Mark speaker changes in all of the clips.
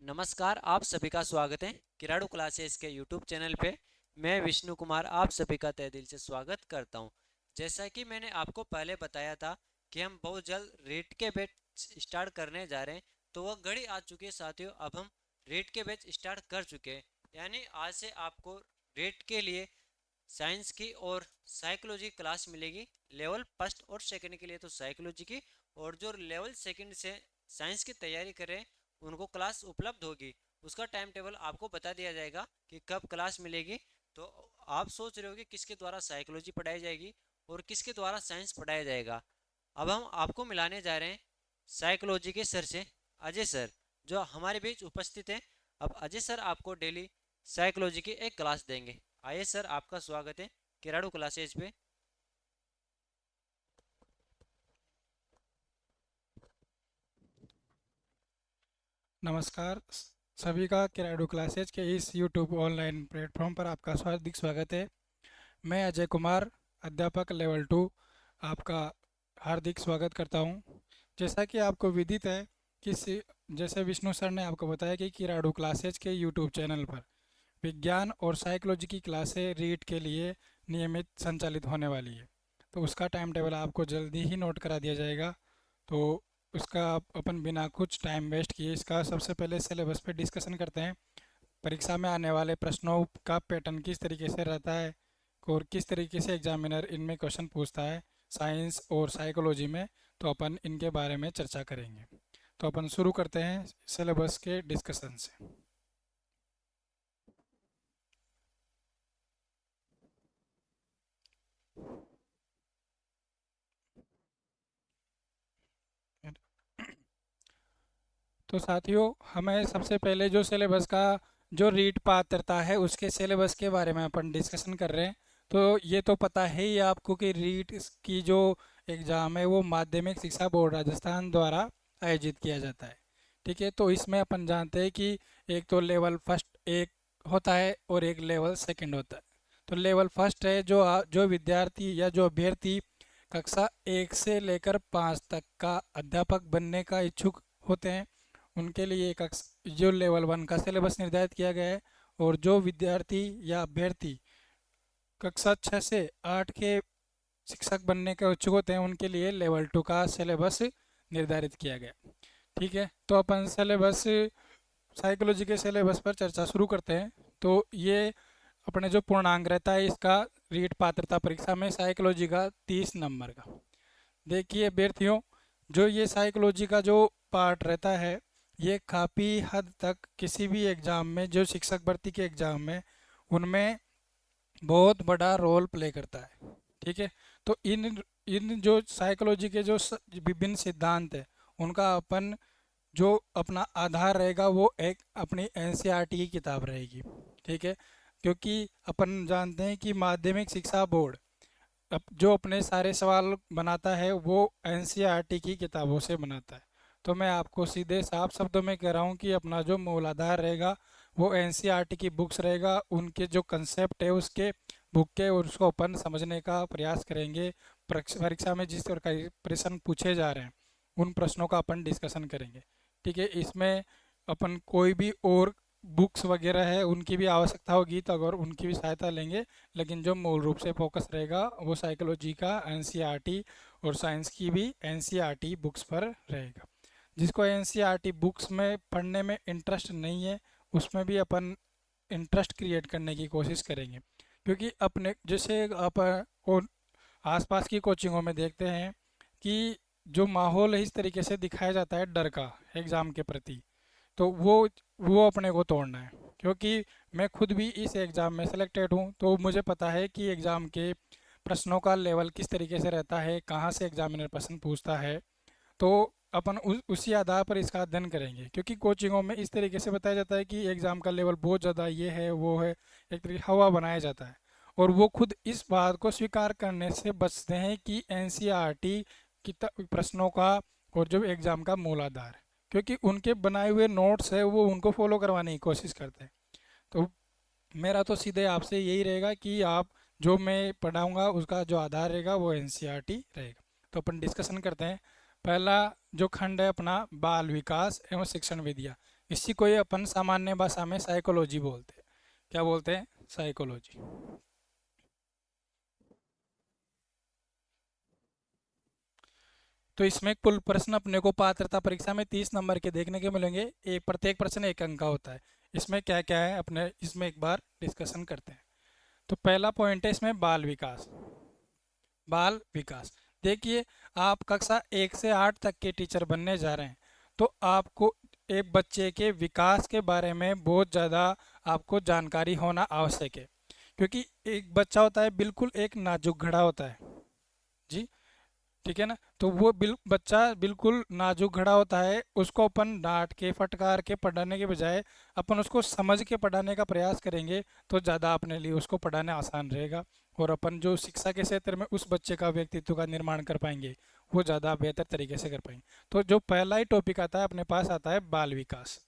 Speaker 1: नमस्कार, आप सभी का स्वागत है किराड़ू क्लासेस के यूट्यूब चैनल पे। मैं विष्णु कुमार आप सभी का तहे दिल से स्वागत करता हूं। जैसा कि मैंने आपको पहले बताया था कि हम बहुत जल्द रीट के बैच स्टार्ट करने जा रहे हैं, तो वह घड़ी आ चुकी है साथियों। अब हम रीट के बैच स्टार्ट कर चुके हैं, यानी आज से आपको रीट के लिए साइंस की और साइकोलॉजी क्लास मिलेगी। लेवल फर्स्ट और सेकंड के लिए तो साइकोलॉजी की, और जो लेवल सेकंड से साइंस की तैयारी कर रहे हैं उनको क्लास उपलब्ध होगी। उसका टाइम टेबल आपको बता दिया जाएगा कि कब क्लास मिलेगी। तो आप सोच रहे हो कि किसके द्वारा साइकोलॉजी पढ़ाई जाएगी और किसके द्वारा साइंस पढ़ाया जाएगा। अब हम आपको मिलाने जा रहे हैं साइकोलॉजी के सर से, अजय सर, जो हमारे बीच उपस्थित है। अब अजय सर आपको डेली साइकोलॉजी की एक क्लास देंगे। आइए सर, आपका स्वागत है किराड़ू क्लासेज पे।
Speaker 2: नमस्कार सभी का किराडू क्लासेज के इस यूट्यूब ऑनलाइन प्लेटफॉर्म पर आपका हार्दिक स्वागत है। मैं अजय कुमार, अध्यापक लेवल 2, आपका हार्दिक स्वागत करता हूं। जैसा कि आपको विदित है कि जैसे विष्णु सर ने आपको बताया कि किराडू क्लासेज के यूट्यूब चैनल पर विज्ञान और साइकोलॉजी की क्लासें रीट के लिए नियमित संचालित होने वाली है। तो उसका टाइम टेबल आपको जल्दी ही नोट करा दिया जाएगा। तो उसका अपन बिना कुछ टाइम वेस्ट किए इसका सबसे पहले सिलेबस पे डिस्कशन करते हैं। परीक्षा में आने वाले प्रश्नों का पैटर्न किस तरीके से रहता है और किस तरीके से एग्जामिनर इनमें क्वेश्चन पूछता है साइंस और साइकोलॉजी में, तो अपन इनके बारे में चर्चा करेंगे। तो अपन शुरू करते हैं सिलेबस के डिस्कशन से। तो साथियों, हमें सबसे पहले जो सिलेबस का जो रीट पात्रता है उसके सिलेबस के बारे में अपन डिस्कशन कर रहे हैं। तो ये तो पता है ही आपको कि रीट की जो एग्ज़ाम है वो माध्यमिक शिक्षा बोर्ड राजस्थान द्वारा आयोजित किया जाता है। ठीक है, तो इसमें अपन जानते हैं कि एक तो लेवल फर्स्ट एक होता है और एक लेवल सेकंड होता है। तो लेवल फर्स्ट है जो विद्यार्थी या जो अभ्यर्थी कक्षा 1 से लेकर 5 तक का अध्यापक बनने का इच्छुक होते हैं, उनके लिए एक जो लेवल 1 का सिलेबस निर्धारित किया गया है। और जो विद्यार्थी या अभ्यर्थी कक्षा 6 से 8 के शिक्षक बनने के इच्छुक होते हैं उनके लिए लेवल 2 का सिलेबस निर्धारित किया गया। ठीक है, तो अपन सिलेबस साइकोलॉजी के सिलेबस पर चर्चा शुरू करते हैं। तो ये अपने जो पूर्णांक रहता है इसका रीट पात्रता परीक्षा में साइकोलॉजी का 30 नंबर का। देखिए अभ्यर्थियों, जो ये साइकोलॉजी का जो पार्ट रहता है ये काफ़ी हद तक किसी भी एग्ज़ाम में, जो शिक्षक भर्ती के एग्ज़ाम में, उनमें बहुत बड़ा रोल प्ले करता है। ठीक है, तो इन इन जो साइकोलॉजी के जो विभिन्न सिद्धांत है उनका अपन जो अपना आधार रहेगा वो एक अपनी एनसीईआरटी की किताब रहेगी। ठीक है, क्योंकि अपन जानते हैं कि माध्यमिक शिक्षा बोर्ड अब जो अपने सारे सवाल बनाता है वो एनसीईआरटी की किताबों से बनाता है। तो मैं आपको सीधे साफ शब्दों में कह रहा हूँ कि अपना जो मूलाधार रहेगा वो एनसीईआरटी की बुक्स रहेगा, उनके जो कंसेप्ट है उसके बुक के, और उसको अपन समझने का प्रयास करेंगे। परीक्षा में जिस प्रकार के प्रश्न पूछे जा रहे हैं उन प्रश्नों का अपन डिस्कशन करेंगे। ठीक है, इसमें अपन कोई भी और बुक्स वगैरह है उनकी भी आवश्यकता होगी तो अगर उनकी भी सहायता लेंगे, लेकिन जो मूल रूप से फोकस रहेगा वो साइकोलॉजी का एनसीईआरटी और साइंस की भी एनसीईआरटी बुक्स पर रहेगा। जिसको एनसीईआरटी बुक्स में पढ़ने में इंटरेस्ट नहीं है उसमें भी अपन इंटरेस्ट क्रिएट करने की कोशिश करेंगे। क्योंकि अपने जैसे आप और आसपास की कोचिंगों में देखते हैं कि जो माहौल है इस तरीके से दिखाया जाता है डर का एग्ज़ाम के प्रति, तो वो अपने को तोड़ना है। क्योंकि मैं खुद भी इस एग्ज़ाम में सेलेक्टेड हूँ तो मुझे पता है कि एग्ज़ाम के प्रश्नों का लेवल किस तरीके से रहता है, कहाँ से एग्जामिनर प्रश्न पूछता है। तो अपन उसी आधार पर इसका अध्ययन करेंगे। क्योंकि कोचिंगों में इस तरीके से बताया जाता है कि एग्ज़ाम का लेवल बहुत ज़्यादा ये है वो है, एक तरीके हवा बनाया जाता है। और वो खुद इस बात को स्वीकार करने से बचते हैं कि एनसीईआरटी की प्रश्नों का और जो एग्ज़ाम का मूलाधार है, क्योंकि उनके बनाए हुए नोट्स है वो उनको फॉलो करवाने की कोशिश करते हैं। तो मेरा तो सीधे आपसे यही रहेगा कि आप जो मैं पढ़ाऊँगा उसका जो आधार रहेगा वो एनसीईआरटी रहेगा। तो अपन डिस्कशन करते हैं। पहला जो खंड है अपना बाल विकास एवं शिक्षण विधियाँ, इसी को ही अपन सामान्य भाषा में साइकोलॉजी बोलते हैं। क्या बोलते हैं? साइकोलॉजी। तो इसमें कुल प्रश्न अपने को पात्रता परीक्षा में 30 नंबर के देखने के मिलेंगे। एक प्रत्येक प्रश्न 1 अंक का होता है। इसमें क्या क्या है अपने इसमें एक बार डिस्कशन करते हैं। तो पहला पॉइंट है इसमें बाल विकास। बाल विकास, देखिए आप कक्षा 1 से 8 तक के टीचर बनने जा रहे हैं, तो आपको एक बच्चे के विकास के बारे में बहुत ज़्यादा आपको जानकारी होना आवश्यक है। क्योंकि एक बच्चा होता है बिल्कुल एक नाजुक घड़ा होता है जी, ठीक है ना। तो वो बच्चा बिल्कुल नाजुक घड़ा होता है, उसको अपन डांट के फटकार के पढ़ाने के बजाय अपन उसको समझ के पढ़ाने का प्रयास करेंगे तो ज़्यादा अपने लिए उसको पढ़ाना आसान रहेगा, और अपन जो शिक्षा के क्षेत्र में उस बच्चे का व्यक्तित्व का निर्माण कर पाएंगे वो ज़्यादा बेहतर तरीके से कर पाएंगे। तो जो पहला ही टॉपिक आता है अपने पास आता है बाल विकास।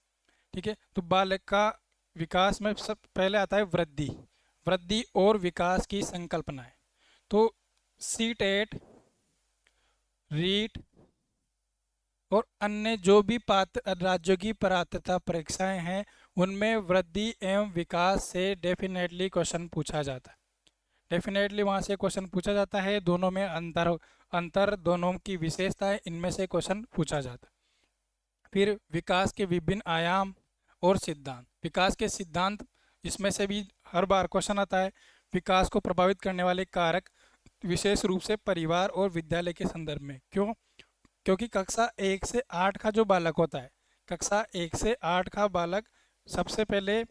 Speaker 2: ठीक है, तो बालक का विकास में सब पहले आता है वृद्धि। वृद्धि और विकास की संकल्पनाएं। तो सीटेट, रीट और अन्य जो भी पात्र राज्यों की पात्रता परीक्षाएं हैं उनमें वृद्धि एवं विकास से डेफिनेटली क्वेश्चन पूछा जाता है। डेफिनेटली वहाँ से क्वेश्चन पूछा जाता है। दोनों में अंतर अंतर दोनों की विशेषताएं, इनमें से क्वेश्चन पूछा जाता है। फिर विकास के विभिन्न आयाम और सिद्धांत। विकास के सिद्धांत, इसमें से भी हर बार क्वेश्चन आता है। विकास को प्रभावित करने वाले कारक विशेष रूप से परिवार और विद्यालय के संदर्भ में। क्यों? क्योंकि कक्षा 1 से 8 का जो बालक होता है, कक्षा 1 से 8 का बालक सबसे पहले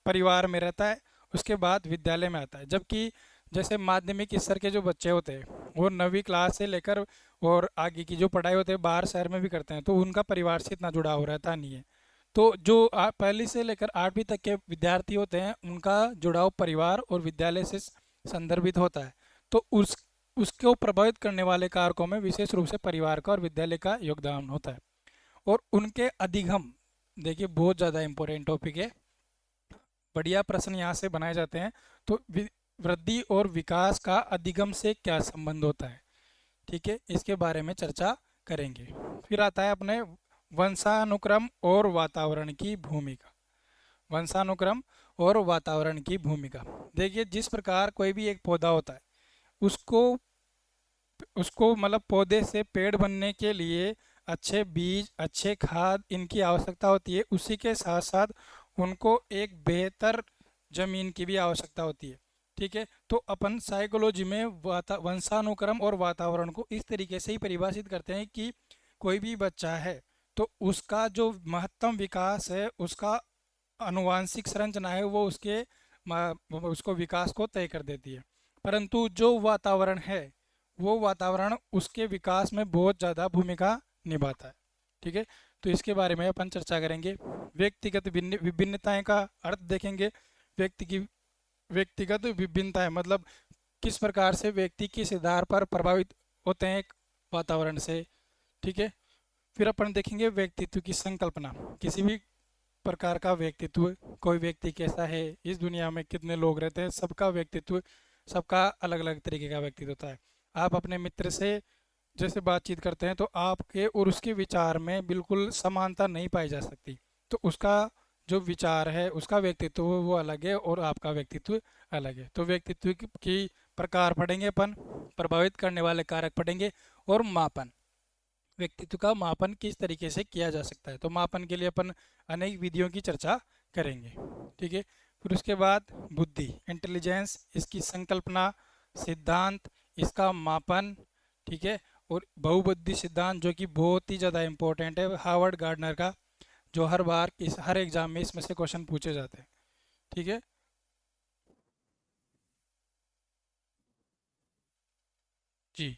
Speaker 2: परिवार में रहता है, उसके बाद विद्यालय में आता है। जबकि जैसे माध्यमिक स्तर के जो बच्चे होते हैं वो 9वीं क्लास से लेकर और आगे की जो पढ़ाई होती है बाहर शहर में भी करते हैं, तो उनका परिवार से इतना जुड़ाव रहता नहीं है। तो जो पहली से लेकर 8वीं तक के विद्यार्थी होते हैं उनका जुड़ाव परिवार और विद्यालय से संदर्भित होता है। तो उसको प्रभावित करने वाले कारकों में विशेष रूप से परिवार का और विद्यालय का योगदान होता है। और उनके अधिगम, देखिए बहुत ज़्यादा इम्पोर्टेंट टॉपिक है, बढ़िया प्रश्न यहाँ से बनाए जाते हैं। तो वृद्धि और विकास का अधिगम से क्या संबंध होता है, ठीक है, इसके बारे में चर्चा करेंगे। फिर आता है अपने वंशानुक्रम और वातावरण की भूमिका। वंशानुक्रम और वातावरण की भूमिका, देखिए जिस प्रकार कोई भी एक पौधा होता है उसको उसको मतलब पौधे से पेड़ बनने के लिए अच्छे बीज, अच्छे खाद इनकी आवश्यकता होती है। उसी के साथ साथ उनको एक बेहतर जमीन की भी आवश्यकता होती है। ठीक है, तो अपन साइकोलॉजी में वंशानुक्रम और वातावरण को इस तरीके से ही परिभाषित करते हैं कि कोई भी बच्चा है तो उसका जो महत्तम विकास है, उसका आनुवांशिक संरचना है, वो उसको विकास को तय कर देती है। परंतु जो वातावरण है वो वातावरण उसके विकास में बहुत ज़्यादा भूमिका निभाता है। ठीक है, तो इसके बारे में अपन चर्चा करेंगे। व्यक्तिगत विभिन्नताएं का अर्थ देखेंगे। व्यक्तिगत विभिन्नताएं मतलब किस प्रकार से व्यक्ति किस आधार पर प्रभावित होते हैं वातावरण से। ठीक है, फिर अपन देखेंगे व्यक्तित्व की संकल्पना। किसी भी प्रकार का व्यक्तित्व, कोई व्यक्ति कैसा है, इस दुनिया में कितने लोग रहते हैं, सबका व्यक्तित्व, सबका अलग अलग तरीके का व्यक्तित्व होता है। आप अपने मित्र से जैसे बातचीत करते हैं तो आपके और उसके विचार में बिल्कुल समानता नहीं पाई जा सकती। तो उसका जो विचार है, उसका व्यक्तित्व वो अलग है और आपका व्यक्तित्व अलग है। तो व्यक्तित्व की प्रकार पढ़ेंगे अपन, प्रभावित करने वाले कारक पढ़ेंगे, और मापन, व्यक्तित्व का मापन किस तरीके से किया जा सकता है। तो मापन के लिए अपन अनेक विधियों की चर्चा करेंगे। ठीक है, फिर उसके बाद बुद्धि, इंटेलिजेंस, इसकी संकल्पना, सिद्धांत, इसका मापन। ठीक है, और बहुबुद्धि सिद्धांत जो कि बहुत ही ज़्यादा इम्पोर्टेंट है, हार्वर्ड गार्डनर का, जो हर बार हर एग्जाम में इसमें से क्वेश्चन पूछे जाते हैं। ठीक है, जी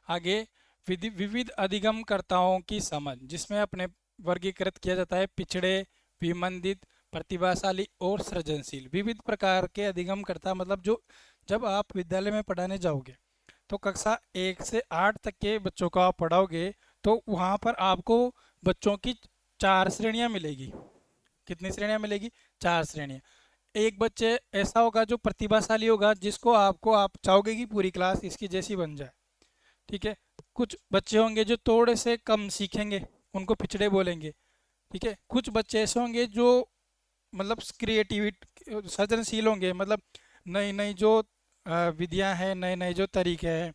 Speaker 2: आगे विविध अधिगमकर्ताओं की समझ, जिसमें अपने वर्गीकृत किया जाता है पिछड़े, विमंदित, प्रतिभाशाली और सृजनशील। विविध प्रकार के अधिगमकर्ता मतलब जो जब आप विद्यालय में पढ़ाने जाओगे तो कक्षा 1 से 8 तक के बच्चों को आप पढ़ाओगे तो वहाँ पर आपको बच्चों की 4 श्रेणियाँ मिलेगी। कितनी श्रेणियाँ मिलेगी? 4 श्रेणियाँ। एक बच्चे ऐसा होगा जो प्रतिभाशाली होगा, जिसको आप चाहोगे कि पूरी क्लास इसकी जैसी बन जाए। ठीक है, कुछ बच्चे होंगे जो थोड़े से कम सीखेंगे, उनको पिछड़े बोलेंगे। ठीक है। कुछ बच्चे ऐसे होंगे जो मतलब क्रिएटिविटी सृजनशील होंगे, मतलब नई नई जो विधियां हैं, नए नए जो तरीके हैं,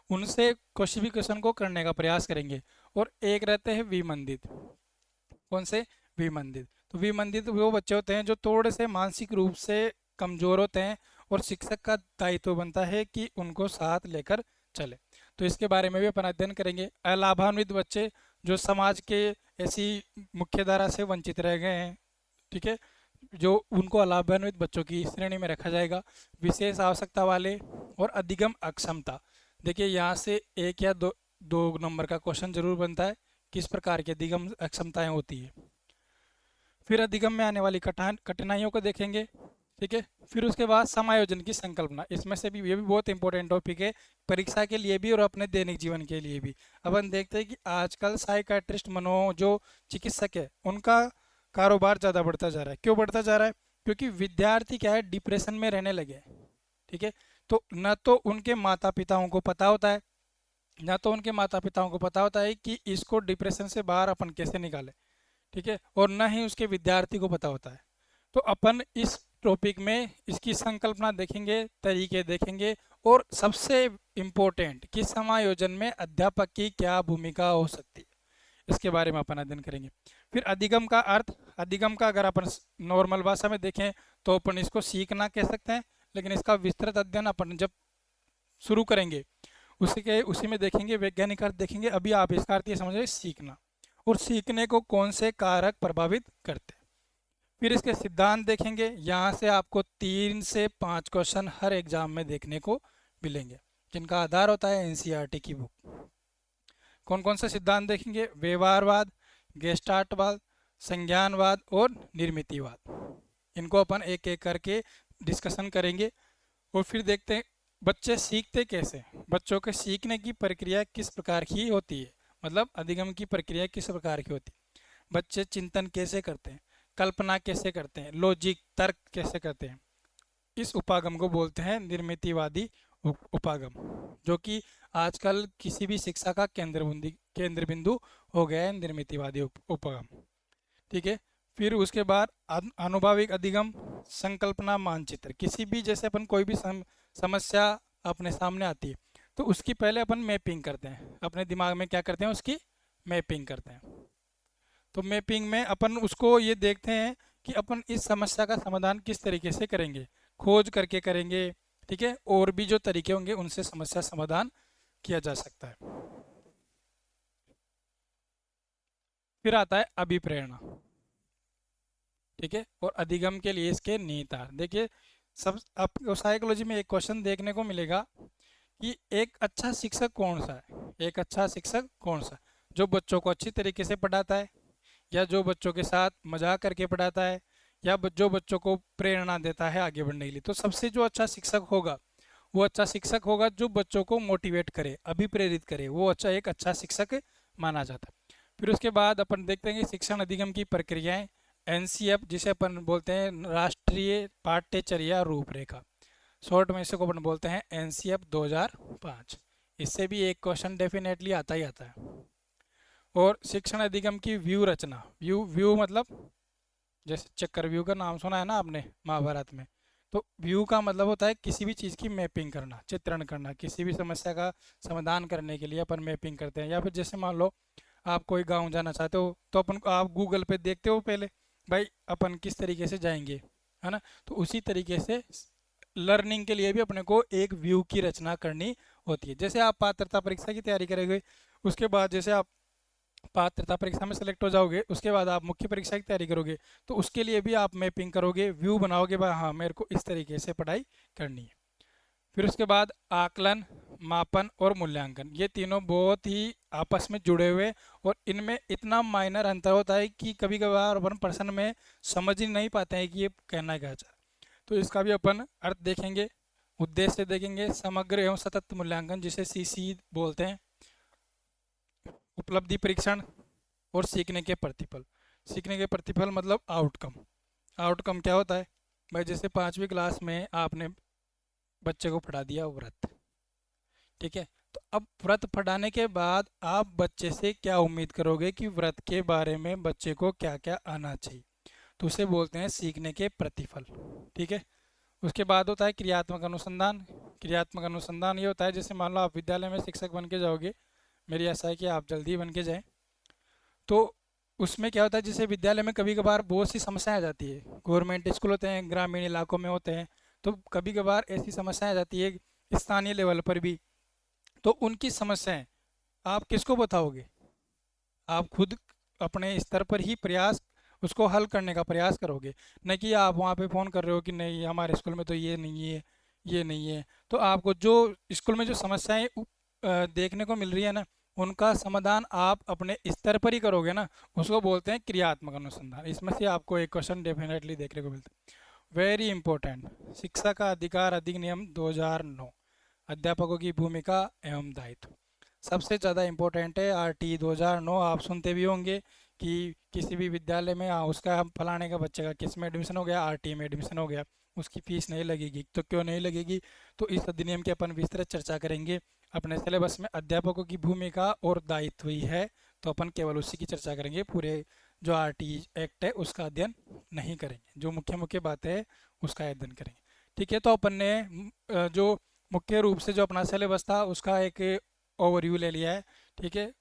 Speaker 2: उनसे किसी भी क्वेश्चन को करने का प्रयास करेंगे। और एक रहते हैं विमंदित। कौन से? विमंदित। तो विमंदित वो बच्चे होते हैं जो थोड़े से मानसिक रूप से कमजोर होते हैं, और शिक्षक का दायित्व बनता है कि उनको साथ लेकर चले। तो इसके बारे में भी अपन अध्ययन करेंगे। अलाभान्वित बच्चे जो समाज के ऐसी मुख्य धारा से वंचित रह गए हैं, ठीक है, जो उनको अलाभान्वित बच्चों की श्रेणी में रखा जाएगा। विशेष आवश्यकता वाले और अधिगम अक्षमता। देखिए यहाँ से एक या दो दो नंबर का क्वेश्चन जरूर बनता है, किस प्रकार की अधिगम अक्षमताएं होती है। फिर अधिगम में आने वाली कठिनाइयों को देखेंगे, ठीक है। फिर उसके बाद समायोजन की संकल्पना, इसमें से भी ये भी बहुत इंपॉर्टेंट टॉपिक है, परीक्षा के लिए भी और अपने दैनिक जीवन के लिए भी। अपन देखते हैं कि आजकल साइकाट्रिस्ट जो चिकित्सक है, उनका कारोबार ज़्यादा बढ़ता जा रहा है। क्यों बढ़ता जा रहा है? क्योंकि विद्यार्थी क्या है, डिप्रेशन में रहने लगे हैं, ठीक है। तो न तो उनके माता पिताओं को पता होता है, कि इसको डिप्रेशन से बाहर अपन कैसे निकालें, ठीक है, और न ही उसके विद्यार्थी को पता होता है। तो अपन इस टॉपिक में इसकी संकल्पना देखेंगे, तरीके देखेंगे, और सबसे इम्पोर्टेंट कि समायोजन में अध्यापक की क्या भूमिका हो सकती है, इसके बारे में अपन अध्ययन करेंगे। फिर अधिगम का अर्थ, अधिगम का अगर अपन नॉर्मल भाषा में देखें तो अपन इसको सीखना कह सकते हैं, लेकिन इसका विस्तृत अध्ययन अपन जब शुरू करेंगे उसी में देखेंगे, वैज्ञानिक अर्थ देखेंगे। अभी आप इसका अर्थ ये समझिए, सीखना, और सीखने को कौन से कारक प्रभावित करते हैं। फिर इसके सिद्धांत देखेंगे। यहाँ से आपको 3 से 5 क्वेश्चन हर एग्जाम में देखने को मिलेंगे, जिनका आधार होता है एनसीईआरटी की बुक। कौन कौन से सिद्धांत देखेंगे? व्यवहारवाद, गेस्टार्टवाद, संज्ञानवाद और निर्मितिवाद। इनको अपन एक एक करके डिस्कशन करेंगे। और फिर देखते हैं बच्चे सीखते कैसे, बच्चों के सीखने की प्रक्रिया किस प्रकार की होती है, मतलब अधिगम की प्रक्रिया किस प्रकार की होती है। बच्चे चिंतन कैसे करते हैं, कल्पना कैसे करते हैं, लॉजिक तर्क कैसे करते हैं। इस उपागम को बोलते हैं निर्मितिवादी उपागम, जो कि आजकल किसी भी शिक्षा का केंद्र बिंदु हो गया है, निर्मितिवादी उपागम, ठीक है। फिर उसके बाद अनुभाविक अधिगम, संकल्पना मानचित्र। किसी भी, जैसे अपन कोई भी समस्या अपने सामने आती है तो उसकी पहले अपन मैपिंग करते हैं, अपने दिमाग में क्या करते हैं, उसकी मैपिंग करते हैं। तो मैपिंग में अपन उसको ये देखते हैं कि अपन इस समस्या का समाधान किस तरीके से करेंगे, खोज करके करेंगे, ठीक है। और भी जो तरीके होंगे उनसे समस्या समाधान किया जा सकता है। फिर आता है अभिप्रेरणा, ठीक है, और अधिगम के लिए इसके निहितार्थ। देखिए, सब आपको साइकोलॉजी में एक क्वेश्चन देखने को मिलेगा कि एक अच्छा शिक्षक कौन सा है। एक अच्छा शिक्षक कौन सा? जो बच्चों को अच्छी तरीके से पढ़ाता है, या जो बच्चों के साथ मजाक करके पढ़ाता है, या जो बच्चों को प्रेरणा देता है आगे बढ़ने के लिए। तो सबसे जो अच्छा शिक्षक होगा, वो अच्छा शिक्षक होगा जो बच्चों को मोटिवेट करे, अभिप्रेरित करे, वो एक अच्छा शिक्षक माना जाता है। फिर उसके बाद अपन देखते हैं कि शिक्षण अधिगम की प्रक्रियाएं, एनसीएफ जिसे अपन बोलते हैं राष्ट्रीय पाठ्यचर्या रूपरेखा, शॉर्ट में इसे को अपन बोलते हैं एनसीएफ 2005। इससे भी एक क्वेश्चन डेफिनेटली आता ही आता है। और शिक्षण अधिगम की व्यू रचना, व्यू मतलब जैसे चक्रव्यूह का नाम सुना है ना आपने महाभारत में। तो व्यू का मतलब होता है किसी भी चीज़ की मैपिंग करना, चित्रण करना। किसी भी समस्या का समाधान करने के लिए अपन मैपिंग करते हैं। या फिर जैसे मान लो आप कोई गांव जाना चाहते हो तो अपन आप गूगल पे देखते हो पहले, भाई अपन किस तरीके से जाएंगे, है ना। तो उसी तरीके से लर्निंग के लिए भी अपने को एक व्यू की रचना करनी होती है। जैसे आप पात्रता परीक्षा की तैयारी करेंगे, उसके बाद जैसे आप पात्रता परीक्षा में सेलेक्ट हो जाओगे, उसके बाद आप मुख्य परीक्षा की तैयारी करोगे, तो उसके लिए भी आप मैपिंग करोगे, व्यू बनाओगे, भाई हाँ मेरे को इस तरीके से पढ़ाई करनी है। फिर उसके बाद आकलन, मापन और मूल्यांकन, ये तीनों बहुत ही आपस में जुड़े हुए, और इनमें इतना माइनर अंतर होता है कि कभी कभार अपन प्रश्न में समझ ही नहीं पाते हैं कि ये कहना क्या चाह। तो इसका भी अपन अर्थ देखेंगे, उद्देश्य देखेंगे। समग्र एवं सतत मूल्यांकन जिसे सीसी बोलते हैं, उपलब्धि परीक्षण और सीखने के प्रतिफल। सीखने के प्रतिफल मतलब आउटकम। आउटकम क्या होता है भाई? जैसे 5वीं क्लास में आपने बच्चे को पढ़ा दिया व्रत, ठीक है, तो अब व्रत पढ़ाने के बाद आप बच्चे से क्या उम्मीद करोगे कि व्रत के बारे में बच्चे को क्या क्या आना चाहिए, तो उसे बोलते हैं सीखने के प्रतिफल। ठीक है। उसके बाद होता है क्रियात्मक अनुसंधान। क्रियात्मक अनुसंधान ये होता है, जैसे मान लो आप विद्यालय में शिक्षक बन के जाओगे, मेरी आशा है कि आप जल्दी बन के जाएं। तो उसमें क्या होता है, जैसे विद्यालय में कभी कभार बहुत सी समस्याएं आ जाती है, गवर्नमेंट स्कूल होते हैं, ग्रामीण इलाकों में होते हैं, तो कभी कभार ऐसी समस्याएं आ जाती है स्थानीय लेवल पर भी। तो उनकी समस्याएं आप किसको बताओगे? आप खुद अपने स्तर पर ही प्रयास उसको हल करने का प्रयास करोगे, न कि आप वहाँ पे फ़ोन कर रहे हो कि नहीं हमारे स्कूल में तो ये नहीं है, ये नहीं है। तो आपको जो स्कूल में जो समस्याएं देखने को मिल रही है ना, उनका समाधान आप अपने स्तर पर ही करोगे ना, उसको बोलते हैं क्रियात्मक अनुसंधान। इसमें से आपको एक क्वेश्चन डेफिनेटली देखने को मिलता है, वेरी इंपॉर्टेंट। शिक्षा का अधिकार अधिनियम 2009, अध्यापकों की भूमिका एवं दायित्व, सबसे ज़्यादा इम्पोर्टेंट है। RT 2009 आप सुनते भी होंगे कि किसी भी विद्यालय में, हाँ उसका फलाने का बच्चे का किस में एडमिशन हो गया, RT में एडमिशन हो गया, उसकी फीस नहीं लगेगी। तो क्यों नहीं लगेगी? तो इस अधिनियम की अपन विस्तृत चर्चा करेंगे। अपने सिलेबस में अध्यापकों की भूमिका और दायित्व ही है, तो अपन केवल उसी की चर्चा करेंगे, पूरे जो RT एक्ट है उसका अध्ययन नहीं करेंगे, जो मुख्य मुख्य बातें हैं उसका अध्ययन करेंगे। ठीक है। तो अपन ने जो मुख्य रूप से जो अपना सिलेबस था उसका एक ओवरव्यू ले लिया है। ठीक है।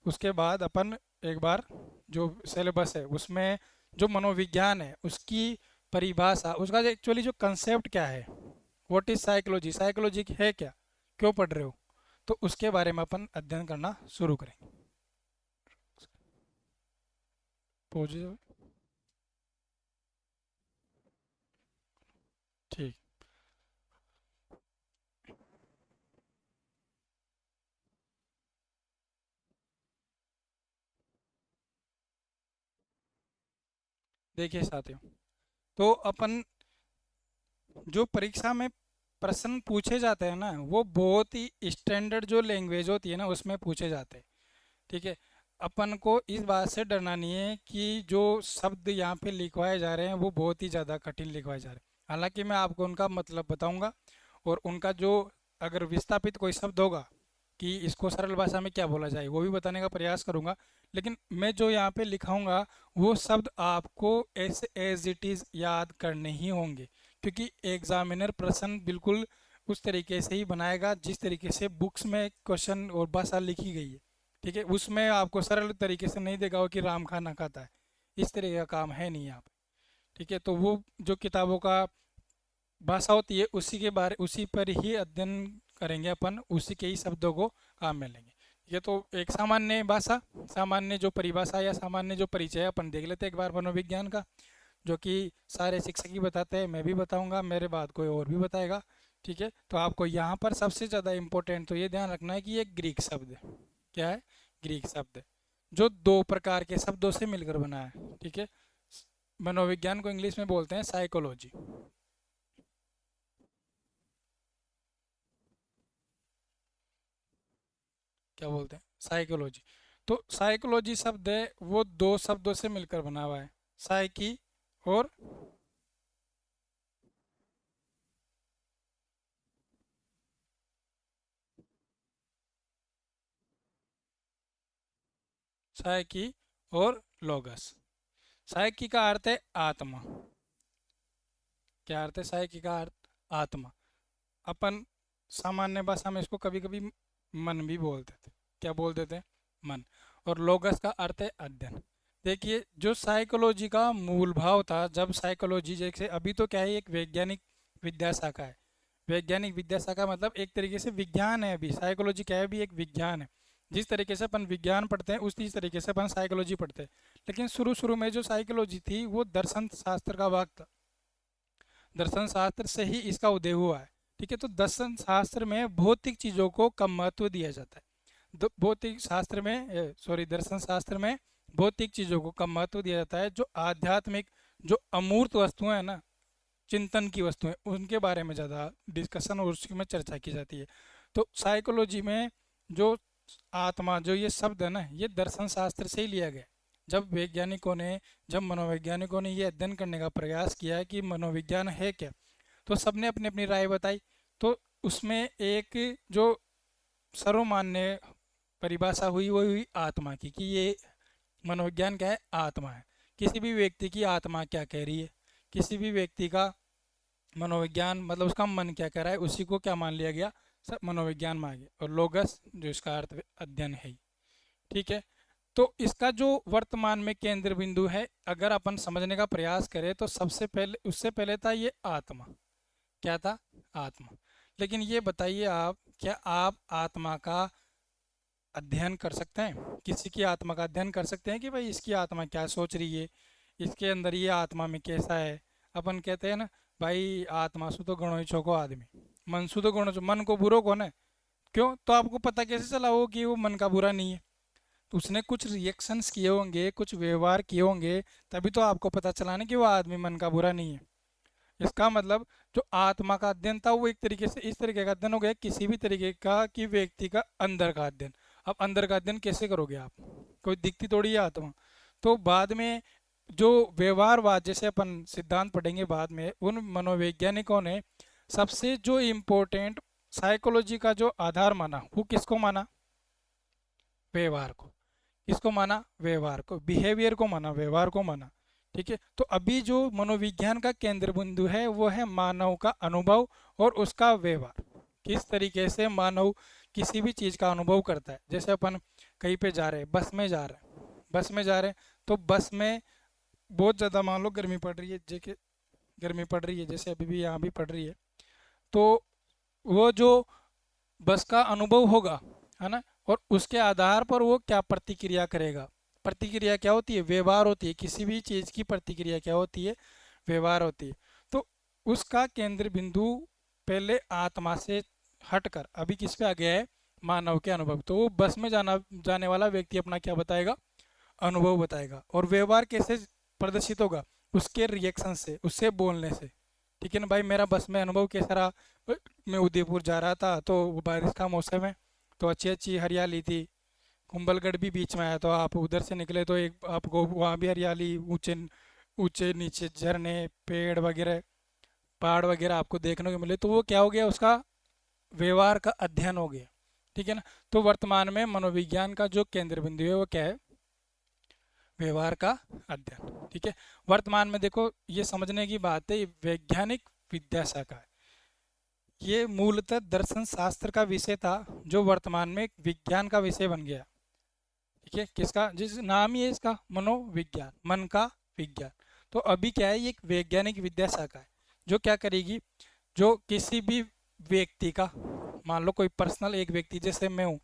Speaker 2: उसके बाद अपन एक बार जो सिलेबस है उसमें जो मनोविज्ञान है उसकी परिभाषा, उसका एक्चुअली जो कंसेप्ट क्या है, व्हाट इज साइकोलॉजी, साइकोलॉजी है क्या, क्यों पढ़ रहे हो, तो उसके बारे में अपन अध्ययन करना शुरू करेंगे। पहुंचे? ठीक। देखिए साथियों, तो अपन जो परीक्षा में प्रश्न पूछे जाते हैं ना, वो बहुत ही स्टैंडर्ड जो लैंग्वेज होती है ना उसमें पूछे जाते हैं। ठीक है। अपन को इस बात से डरना नहीं है कि जो शब्द यहाँ पे लिखवाए जा रहे हैं वो बहुत ही ज़्यादा कठिन लिखवाए जा रहे हैं। हालांकि मैं आपको उनका मतलब बताऊंगा, और उनका जो अगर विस्थापित कोई शब्द होगा कि इसको सरल भाषा में क्या बोला जाए वो भी बताने का प्रयास करूंगा। लेकिन मैं जो यहाँ पे लिखाऊंगा वो शब्द आपको ऐसे एज इट इज़ याद करने ही होंगे, क्योंकि एग्जामिनर प्रश्न बिल्कुल उस तरीके से ही बनाएगा जिस तरीके से बुक्स में क्वेश्चन और भाषा लिखी गई है। ठीक है। उसमें आपको सरल तरीके से नहीं देगा कि राम खाना खाता है, इस तरह का काम है नहीं यहाँ पे। ठीक है। तो वो जो किताबों का भाषा होती है उसी के बारे उसी पर ही अध्ययन करेंगे अपन, उसी के ही शब्दों को काम में लेंगे। ये तो एक सामान्य भाषा, सामान्य जो परिभाषा या सामान्य जो परिचय है अपन देख लेते हैं एक बार मनोविज्ञान का, जो कि सारे शिक्षक ही बताते हैं, मैं भी बताऊंगा, मेरे बाद कोई और भी बताएगा। ठीक है। तो आपको यहाँ पर सबसे ज़्यादा इम्पोर्टेंट तो ये ध्यान रखना है कि ये ग्रीक शब्द है। क्या है? ग्रीक शब्द है, जो दो प्रकार के शब्दों से मिलकर बना है। ठीक है। मनोविज्ञान को इंग्लिश में बोलते हैं साइकोलॉजी। क्या बोलते हैं? साइकोलॉजी। तो साइकोलॉजी शब्द है वो दो शब्दों से मिलकर बना हुआ है, साइकी और साइकी और लोगस। साइकी का अर्थ है आत्मा। क्या अर्थ है साइकी का अर्थ? आत्मा। अपन सामान्य भाषा में इसको कभी कभी मन भी बोलते थे। क्या बोलते थे? मन। और लोगस का अर्थ है अध्ययन। देखिए जो साइकोलॉजी का मूल भाव था, जब साइकोलॉजी जैसे अभी तो क्या है एक वैज्ञानिक विद्या शाखा है, वैज्ञानिक विद्या शाखा मतलब एक तरीके से विज्ञान है। अभी साइकोलॉजी क्या है? अभी एक विज्ञान है। जिस तरीके से अपन विज्ञान पढ़ते हैं उसी तरीके से अपन साइकोलॉजी पढ़ते हैं। लेकिन शुरू शुरू में जो साइकोलॉजी थी वो दर्शन शास्त्र का भाग था, दर्शन शास्त्र से ही इसका उदय हुआ है। ठीक है। तो दर्शन शास्त्र में भौतिक चीज़ों को कम महत्व दिया जाता है। भौतिक शास्त्र में सॉरी दर्शन शास्त्र में भौतिक चीज़ों को कम महत्व दिया जाता है। जो आध्यात्मिक, जो अमूर्त वस्तुएं हैं ना, चिंतन की वस्तुएं, उनके बारे में ज़्यादा डिस्कशन और उसकी में चर्चा की जाती है। तो साइकोलॉजी में जो आत्मा, जो ये शब्द है ना, ये दर्शन शास्त्र से ही लिया गया। जब वैज्ञानिकों ने, जब मनोवैज्ञानिकों ने ये अध्ययन करने का प्रयास किया कि मनोविज्ञान है क्या, तो सबने अपनी अपनी राय बताई। तो उसमें एक जो सर्वमान्य परिभाषा हुई वो हुई आत्मा की, कि ये मनोविज्ञान क्या है, आत्मा है। किसी भी व्यक्ति की आत्मा क्या कह रही है, किसी भी व्यक्ति का मनोविज्ञान मतलब उसका मन क्या कह रहा है, उसी को क्या मान लिया गया, सब मनोविज्ञान में आ गया। और लोगस जो इसका अर्थ अध्ययन है, ठीक है। तो इसका जो वर्तमान में केंद्र बिंदु है, अगर अपन समझने का प्रयास करें तो सबसे पहले, उससे पहले था ये आत्मा। क्या था, आत्मा। लेकिन ये बताइए आप, क्या आप आत्मा का अध्ययन कर सकते हैं, किसी की आत्मा का अध्ययन कर सकते हैं कि भाई इसकी आत्मा क्या सोच रही है, इसके अंदर ये आत्मा में कैसा है। अपन कहते हैं ना, भाई आत्मा सु तो गणो छोको आदमी, मन सु तो गणो मन को बुरो कौन है। क्यों, तो आपको पता कैसे चला हो कि वो मन का बुरा नहीं है, तो उसने कुछ रिएक्शंस किए होंगे, कुछ व्यवहार किए होंगे, तभी तो आपको पता चला ना कि वो आदमी मन का बुरा नहीं है। इसका मतलब जो आत्मा का अध्ययन था वो एक तरीके से इस तरीके का अध्ययन हो गया, किसी भी तरीके का कि व्यक्ति का अंदर का अध्ययन। अब अंदर का अध्ययन कैसे करोगे आप, कोई दिखती थोड़ी है आत्मा। तो बाद में जो व्यवहारवाद जैसे अपन सिद्धांत पढ़ेंगे बाद में, उन मनोवैज्ञानिकों ने सबसे जो इम्पोर्टेंट साइकोलॉजी का जो आधार माना, वो किसको माना, व्यवहार को। किसको माना, व्यवहार को, बिहेवियर को माना, व्यवहार को माना। ठीक है, तो अभी जो मनोविज्ञान का केंद्र बिंदु है वो है मानव का अनुभव और उसका व्यवहार। किस तरीके से मानव किसी भी चीज़ का अनुभव करता है। जैसे अपन कहीं पे जा रहे हैं, बस में जा रहे हैं, बस में जा रहे हैं, तो बस में बहुत ज़्यादा मान लो गर्मी पड़ रही है, जैसे गर्मी पड़ रही है, जैसे अभी भी यहाँ भी पड़ रही है, तो वो जो बस का अनुभव होगा, है ना, और उसके आधार पर वो क्या प्रतिक्रिया करेगा। प्रतिक्रिया क्या होती है, व्यवहार होती है। किसी भी चीज़ की प्रतिक्रिया क्या होती है, व्यवहार होती है। तो उसका केंद्र बिंदु पहले आत्मा से हटकर अभी किस पे आ गया है, मानव के अनुभव। तो वो बस में जाने वाला व्यक्ति अपना क्या बताएगा, अनुभव बताएगा। और व्यवहार कैसे प्रदर्शित होगा, उसके रिएक्शन से, उससे बोलने से। ठीक है ना भाई, मेरा बस में अनुभव कैसा रहा, मैं उदयपुर जा रहा था तो बारिश का मौसम है, तो अच्छी अच्छी हरियाली थी, कुंभलगढ़ भी बीच में आया, तो आप उधर से निकले तो एक आपको वहाँ भी हरियाली, ऊंचे ऊंचे नीचे झरने, पेड़ वगैरह, पहाड़ वगैरह आपको देखने को मिले, तो वो क्या हो गया, उसका व्यवहार का अध्ययन हो गया। ठीक है ना। तो वर्तमान में मनोविज्ञान का जो केंद्र बिंदु है वो क्या है, व्यवहार का अध्ययन। ठीक है, वर्तमान में देखो ये समझने की बात है, ये वैज्ञानिक विद्याशाखा है। ये मूलतः दर्शन शास्त्र का विषय था, जो वर्तमान में एक विज्ञान का विषय बन गया। ठीक है, किसका, जिस नाम ही है इसका, मनोविज्ञान, मन का विज्ञान। तो अभी क्या है, ये एक वैज्ञानिक विद्याशाखा है जो क्या करेगी, जो किसी भी व्यक्ति का, मान लो कोई पर्सनल एक व्यक्ति, जैसे मैं हूँ,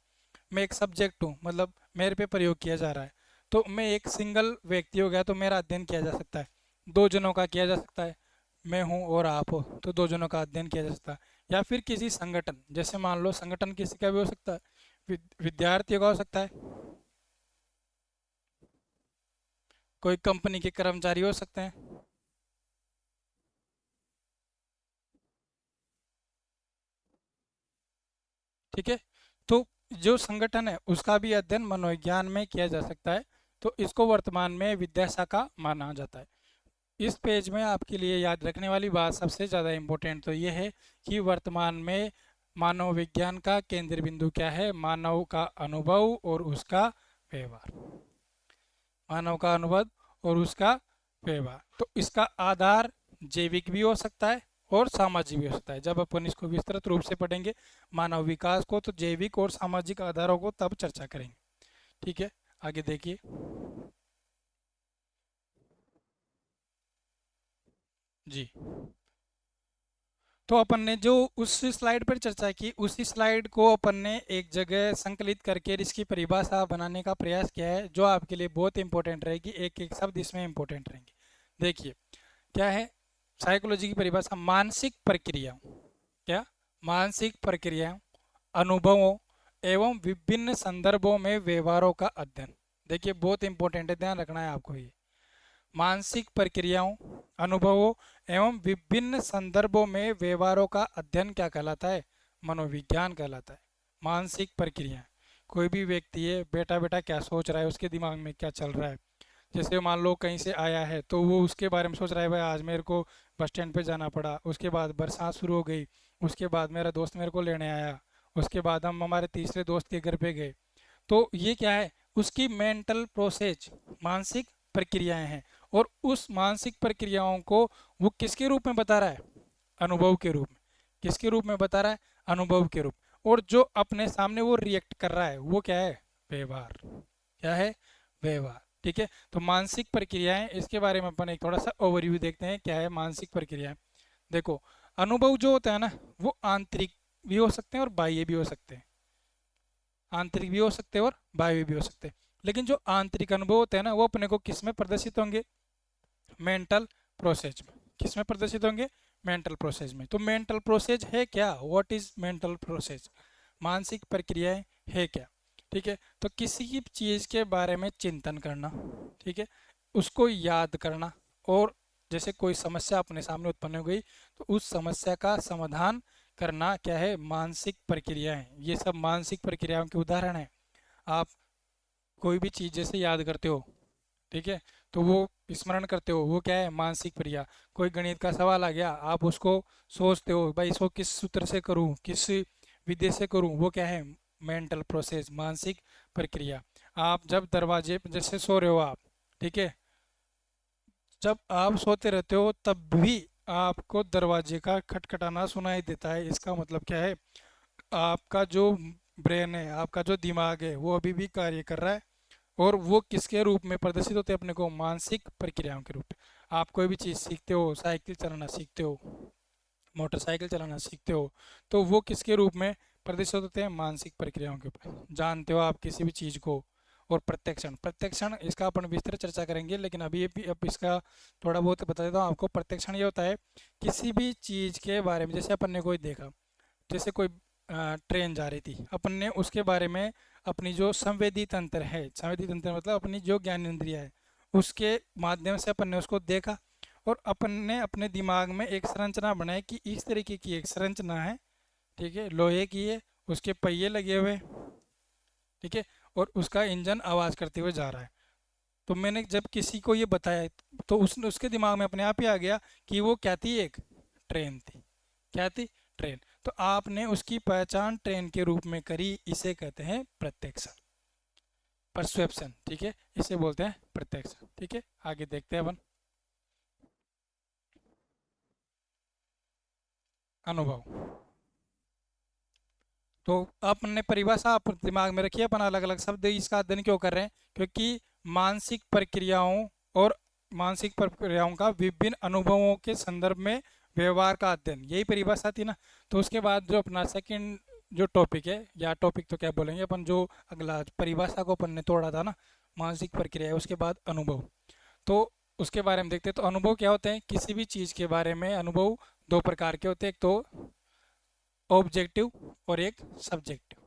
Speaker 2: मैं एक सब्जेक्ट हूँ, मतलब मेरे पे प्रयोग किया जा रहा है, तो मैं एक सिंगल व्यक्ति हो गया तो मेरा अध्ययन किया जा सकता है। दो जनों का किया जा सकता है, मैं हूँ और आप हो, तो दो जनों का अध्ययन किया जा सकता है। या फिर किसी संगठन, जैसे मान लो संगठन किसी का भी हो सकता है, विद्यार्थियों का हो सकता है, कोई कंपनी के कर्मचारी हो सकते हैं। ठीक है, तो जो संगठन है उसका भी अध्ययन मनोविज्ञान में किया जा सकता है। तो इसको वर्तमान में विद्याशाखा माना जाता है। इस पेज में आपके लिए याद रखने वाली बात सबसे ज़्यादा इम्पोर्टेंट तो ये है कि वर्तमान में मानव विज्ञान का केंद्र बिंदु क्या है, मानव का अनुभव और उसका व्यवहार। मानव का अनुभव और उसका व्यवहार, तो इसका आधार जैविक भी हो सकता है और सामाजिक भी हो सकता है। जब अपन इसको विस्तृत रूप से पढ़ेंगे मानव विकास को, तो जैविक और सामाजिक आधारों को तब चर्चा करेंगे। ठीक है, आगे देखिए। जी, तो अपन ने जो उस स्लाइड पर चर्चा की, उसी स्लाइड को अपन ने एक जगह संकलित करके इसकी परिभाषा बनाने का प्रयास किया है, जो आपके लिए बहुत इंपॉर्टेंट रहेगी। एक एक शब्द इसमें इंपॉर्टेंट रहेंगे। देखिए क्या है साइकोलॉजी की परिभाषा, मानसिक प्रक्रियाओं, क्या, मानसिक प्रक्रियाओं, अनुभवों एवं विभिन्न संदर्भों में व्यवहारों का अध्ययन। देखिए बहुत इंपॉर्टेंट है, ध्यान रखना है आपको ये। मानसिक प्रक्रियाओं, अनुभवों एवं विभिन्न संदर्भों में व्यवहारों का अध्ययन क्या कहलाता है, मनोविज्ञान कहलाता है। मानसिक प्रक्रिया, कोई भी व्यक्ति है, बेटा बेटा क्या सोच रहा है, उसके दिमाग में क्या चल रहा है। जैसे मान लो कहीं से आया है तो वो उसके बारे में सोच रहा है, भाई आज मेरे को बस स्टैंड पे जाना पड़ा, उसके बाद बरसात शुरू हो गई, उसके बाद मेरा दोस्त मेरे को लेने आया, उसके बाद हम हमारे तीसरे दोस्त के घर पे गए। तो ये क्या है, उसकी मेंटल प्रोसेस, मानसिक प्रक्रियाएं हैं। और उस मानसिक प्रक्रियाओं को वो किसके रूप में बता रहा है, अनुभव के रूप में। किसके रूप में बता रहा है, अनुभव के रूप। और जो अपने सामने वो रिएक्ट कर रहा है वो क्या है, व्यवहार। क्या है, व्यवहार। ठीक है, तो मानसिक प्रक्रियाएं, इसके बारे में अपन एक थोड़ा सा ओवरव्यू देखते हैं क्या है मानसिक प्रक्रियाएं। देखो, अनुभव जो होता है ना, वो आंतरिक भी हो सकते हैं और बाह्य भी हो सकते हैं। आंतरिक भी हो सकते हैं और बाह्य भी हो सकते हैं। लेकिन जो आंतरिक अनुभव होते हैं ना, वो अपने को किस में प्रदर्शित होंगे, मेंटल प्रोसेस में। किस में प्रदर्शित होंगे, मेंटल प्रोसेस में। तो मेंटल प्रोसेस है क्या, व्हाट इज मेंटल प्रोसेस, मानसिक प्रक्रियाएं है क्या। ठीक है, तो किसी की चीज़ के बारे में चिंतन करना, ठीक है, उसको याद करना, और जैसे कोई समस्या अपने सामने उत्पन्न हो गई तो उस समस्या का समाधान करना क्या है, मानसिक प्रक्रियाएं। ये सब मानसिक प्रक्रियाओं के उदाहरण हैं। आप कोई भी चीज़ जैसे याद करते हो, ठीक है, तो वो स्मरण करते हो, वो क्या है, मानसिक क्रिया। कोई गणित का सवाल आ गया, आप उसको सोचते हो, भाई इसको किस सूत्र से करूं, किस विधि से करूं, वो क्या है, मेंटल प्रोसेस, मानसिक प्रक्रिया। आप जब दरवाजे पे जैसे सो रहे हो आप, ठीक है, जब आप सोते रहते हो तब भी आपको दरवाजे का खटखटाना सुनाई देता है, इसका मतलब क्या है, आपका जो ब्रेन है, आपका जो दिमाग है, वो अभी भी कार्य कर रहा है। और वो किसके रूप में प्रदर्शित होते हैं अपने को, मानसिक प्रक्रियाओं के रूप में। आप कोई भी चीज़ सीखते हो, साइकिल चलाना सीखते हो, मोटरसाइकिल चलाना सीखते हो, तो वो किसके रूप में प्रदर्शित होते हैं, मानसिक प्रक्रियाओं के ऊपर। जानते हो आप किसी भी चीज़ को। और प्रत्यक्षण, प्रत्यक्षण इसका अपन विस्तृत चर्चा करेंगे, लेकिन अभी अब इसका थोड़ा बहुत बता देता हूँ आपको। प्रत्यक्षण ये होता है किसी भी चीज़ के बारे में, जैसे अपन ने कोई देखा, जैसे कोई ट्रेन जा रही थी, अपन ने उसके बारे में अपनी जो संवेदी तंत्र है, संवेदी तंत्र मतलब अपनी जो ज्ञान इंद्रिया है, उसके माध्यम से अपन ने उसको देखा। और अपन ने अपने दिमाग में एक संरचना बनाई कि इस तरीके की एक संरचना है, ठीक है, लोहे की है, उसके पहिए लगे हुए, ठीक है, और उसका इंजन आवाज़ करते हुए जा रहा है। तो मैंने जब किसी को ये बताया तो उसने, उसके दिमाग में अपने आप ही आ गया कि वो क्या थी, एक ट्रेन थी। क्या थी, ट्रेन। तो आपने उसकी पहचान ट्रेन के रूप में करी, इसे कहते हैं प्रत्यक्षण, परसेप्शन। ठीक है, इसे बोलते हैं प्रत्यक्षण। ठीक है, आगे देखते हैं अपन, अनुभव। तो आपने परिभाषा आप दिमाग में रखिए, अपन अलग अलग शब्द इसका अध्ययन क्यों कर रहे हैं, क्योंकि मानसिक प्रक्रियाओं और मानसिक प्रक्रियाओं का विभिन्न अनुभवों के संदर्भ में व्यवहार का अध्ययन, यही परिभाषा थी ना। तो उसके बाद जो अपना सेकंड जो टॉपिक है, या टॉपिक तो क्या बोलेंगे अपन, जो अगला परिभाषा को अपन ने तोड़ा था ना, मानसिक प्रक्रिया है, उसके बाद अनुभव। तो उसके बारे में देखते हैं। तो अनुभव क्या होते हैं, किसी भी चीज़ के बारे में अनुभव दो प्रकार के होते हैं, एक तो ऑब्जेक्टिव और एक सब्जेक्टिव।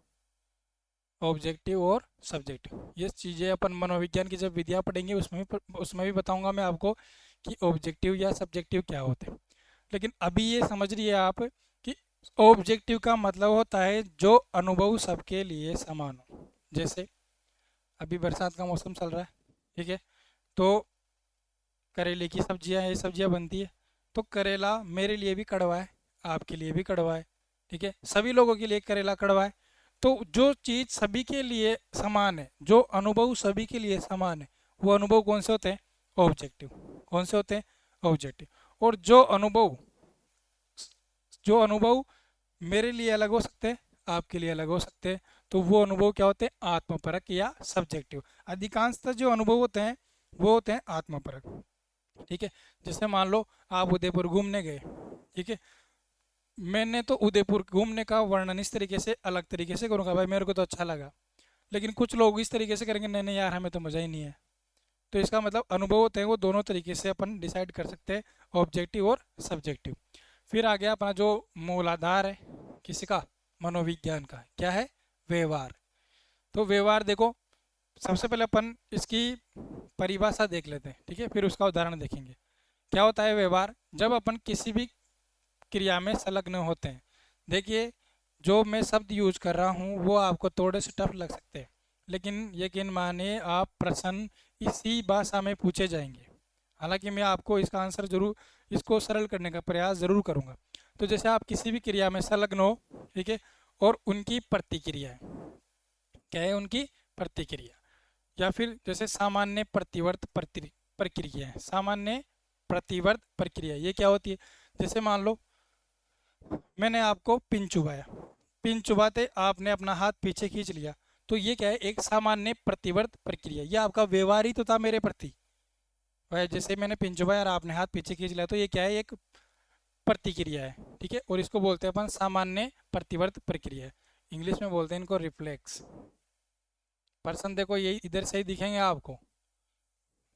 Speaker 2: ऑब्जेक्टिव और सब्जेक्टिव, ये चीज़ें अपन मनोविज्ञान की जब विधियाँ पढ़ेंगे उसमें भी बताऊंगा मैं आपको कि ऑब्जेक्टिव या सब्जेक्टिव क्या होते हैं। लेकिन अभी ये समझ रही है आप कि ऑब्जेक्टिव का मतलब होता है जो अनुभव सबके लिए समान हो। जैसे अभी बरसात का मौसम चल रहा है, ठीक है, तो करेले की सब्जियां, ये सब्जियां बनती है, तो करेला मेरे लिए भी कड़वा है, आपके लिए भी कड़वा है, ठीक है, सभी लोगों के लिए करेला कड़वा है। तो जो चीज़ सभी के लिए समान है, जो अनुभव सभी के लिए समान है, वो अनुभव कौन से होते हैं, ऑब्जेक्टिव। कौन से होते हैं, ऑब्जेक्टिव। और जो अनुभव मेरे लिए अलग हो सकते हैं, आपके लिए अलग हो सकते हैं, तो वो अनुभव क्या होते हैं, आत्मपरक या सब्जेक्टिव। अधिकांशतः जो अनुभव होते हैं वो होते हैं आत्मपरक। ठीक है, जैसे मान लो आप उदयपुर घूमने गए, ठीक है, मैंने तो उदयपुर घूमने का वर्णन इस तरीके से, अलग तरीके से करूँगा, भाई मेरे को तो अच्छा लगा। लेकिन कुछ लोग इस तरीके से करेंगे, नहीं नहीं यार हमें तो मज़ा ही नहीं है। तो इसका मतलब अनुभव होते हैं वो दोनों तरीके से अपन डिसाइड कर सकते हैं, ऑब्जेक्टिव और सब्जेक्टिव। फिर आ गया अपना जो मूलाधार है किसका, मनोविज्ञान का, क्या है, व्यवहार। तो व्यवहार देखो, सबसे पहले अपन इसकी परिभाषा देख लेते हैं, ठीक है, फिर उसका उदाहरण देखेंगे। क्या होता है व्यवहार, जब अपन किसी भी क्रिया में संलग्न होते हैं। देखिए, जो मैं शब्द यूज कर रहा हूँ वो आपको थोड़े से टफ लग सकते हैं, लेकिन यकीन मानिए आप प्रश्न इसी भाषा में पूछे जाएंगे। हालांकि मैं आपको इसका आंसर जरूर, इसको सरल करने का प्रयास ज़रूर करूँगा। तो जैसे आप किसी भी क्रिया में संलग्न हो, ठीक है, और उनकी प्रतिक्रिया। क्या है? उनकी प्रतिक्रिया। या फिर जैसे सामान्य प्रतिवर्त प्रक्रिया है। सामान्य प्रतिवर्त प्रक्रिया ये क्या होती है? जैसे मान लो मैंने आपको पिन चुभाया, पिन चुभाते आपने अपना हाथ पीछे खींच लिया, तो ये क्या है? एक सामान्य प्रतिवर्त प्रक्रिया। ये आपका व्यवहार ही तो था मेरे प्रति। वह जैसे मैंने पिन चुभाया और आपने हाथ पीछे खींच लिया, तो ये क्या है? एक प्रतिक्रिया है। ठीक है, और इसको बोलते हैं अपन सामान्य प्रतिवर्त प्रक्रिया। इंग्लिश में बोलते हैं इनको रिफ्लेक्स। पर्सन देखो ये इधर से ही दिखेंगे आपको,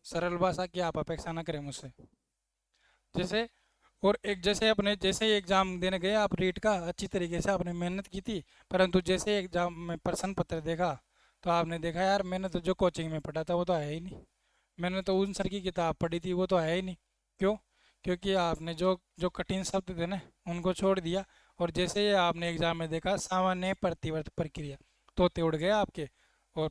Speaker 2: सरल भाषा की आप अपेक्षा ना करें मुझसे। जैसे और एक जैसे अपने जैसे ही एग्जाम देने गए आप रीट का, अच्छी तरीके से आपने मेहनत की थी, परंतु जैसे एग्जाम में प्रश्न पत्र देखा तो आपने देखा यार मैंने तो जो कोचिंग में पढ़ा था वो तो आया ही नहीं, मैंने तो उन सर की किताब पढ़ी थी वो तो आया ही नहीं। क्यों? क्योंकि आपने जो जो कठिन शब्द थे ना उनको छोड़ दिया, और जैसे ही आपने एग्जाम में देखा सामान्य प्रतिवर्त प्रक्रिया, तोते उड़ गए आपके। और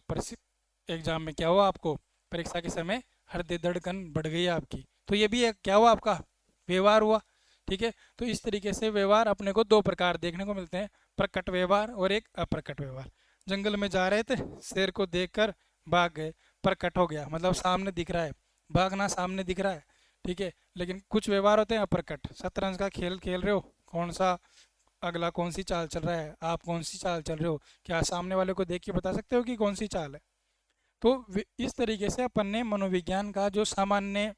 Speaker 2: एग्जाम में क्या हुआ? आपको परीक्षा के समय हृदय धड़कन बढ़ गई आपकी। तो ये भी एक क्या हुआ? आपका व्यवहार हुआ। ठीक है, तो इस तरीके से व्यवहार अपने को दो प्रकार देखने को मिलते हैं, प्रकट व्यवहार और एक अप्रकट व्यवहार। जंगल में जा रहे थे, शेर को देखकर भाग गए, प्रकट हो गया, मतलब सामने दिख रहा है, भागना सामने दिख रहा है। ठीक है, लेकिन कुछ व्यवहार होते हैं अप्रकट। शतरंज का खेल खेल रहे हो, कौन सा अगला कौन सी चाल चल रहा है, आप कौन सी चाल चल रहे हो, क्या सामने वाले को देख के बता सकते हो कि कौन सी चाल है? तो इस तरीके से अपन ने मनोविज्ञान का जो सामान्य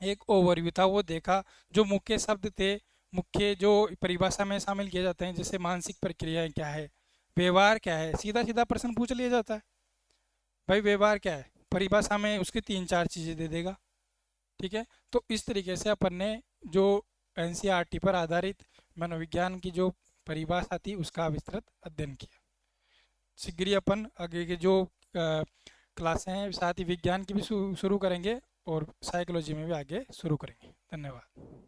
Speaker 2: एक ओवरव्यू था वो देखा। जो मुख्य शब्द थे, मुख्य जो परिभाषा में शामिल किए जाते हैं, जैसे मानसिक प्रक्रियाएं क्या है, व्यवहार क्या है, सीधा सीधा प्रश्न पूछ लिया जाता है, भाई व्यवहार क्या है, परिभाषा में उसकी तीन चार चीज़ें दे देगा। ठीक है, तो इस तरीके से अपन ने जो एनसीईआरटी पर आधारित मनोविज्ञान की जो परिभाषा थी उसका विस्तृत अध्ययन किया। शीघ्र ही अपन आगे के जो क्लासें हैं साथ ही विज्ञान की भी शुरू करेंगे और साइकोलॉजी में भी आगे शुरू करेंगे। धन्यवाद।